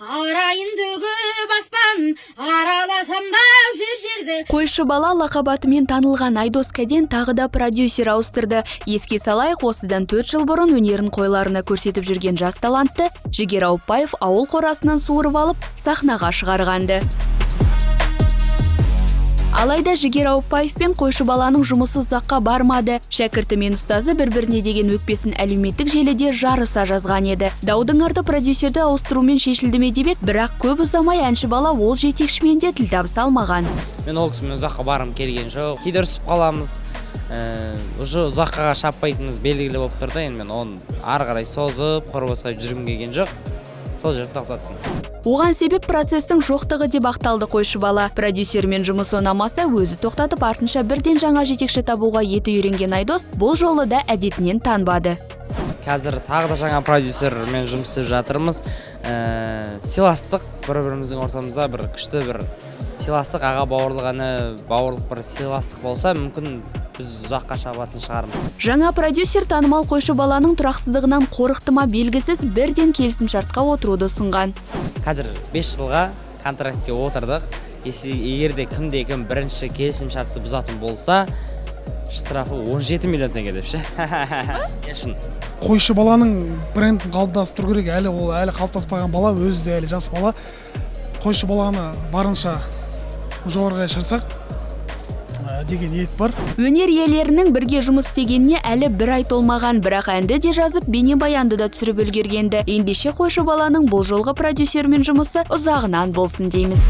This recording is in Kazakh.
арайын төгіп аспан, араласам да жер жерді. Қойшы бала лақабатымен танылған Айдос Кәден тағы да продюсер ауыстырды. Еске салайық, осыдан 4 жыл бұрын өнерін қойларына көрсетіп жүрген жас талантты Жігер Ауыпбаев ауыл қорасынан суырып алып, сахнаға шығарғанды. Алайда Жігер Ауыпбаев пен қойшы баланың жұмысы ұзаққа бармады. Шәкірті мен ұстазы бір-біріне деген өкпесін әлеуметтік желіде жарыса жазған еді. Даудың арты продюсерді ауыстырумен шешілді ме демек, бірақ көп ұзамай әнші бала ол жетекшімен де тіл табыса алмаған. Мен ол кісімен ұзаққа барым келген жоқ. Кейде ұрсып қаламыз. Уже ұзаққа шаппайтынымыз белгілі болып тұрды. Енді мен оны ары қарай созып, қорбасқа жүргім келген жоқ. Сол жерді тоқтаттым. Оған себеп процестің жоқтығы деп ақталды қойшы бала. Продюсермен жұмысы ұнамаса өзі тоқтатып, артынша бірден жаңа жетекші табуға еті үйренген Айдос бұл жолы да әдетінен танбады. Қазір тағы да жаңа продюсермен жұмыс істеп жатырмыз. Сыйластық, бір-біріміздің ортамызда бір күшті бір сыйластық, аға бауырлық бір сыйластық болса, мүмкін біз ұзаққа шабатын шығармыз. Жаңа продюсер танымал қойшы баланың тұрақсыздығынан қорықты ма белгісіз бірден келісімшартқа отыруды ұсынған. Қазір 5 жылға контрактке отырдық. Егер де кім бірінші келісімшартты бұзатын болса, штрафы 17 миллион теңге деп ше. Қойшы баланың брендін қалыптасып тұру керек. Әлі қалыптаспаған бала, өзі де әлі жас бала. Қойшы баланы барынша жоғарыға шығарсақ деген ниет бар. Өнер иелерінің бірге жұмыс істегеніне әлі бір ай толмаған, бірақ әнді де жазып, бейнебаянды да түсіріп үлгергенді. Ендеше қойшы баланың бұл жолғы продюсермен жұмысы ұзағынан болсын дейміз.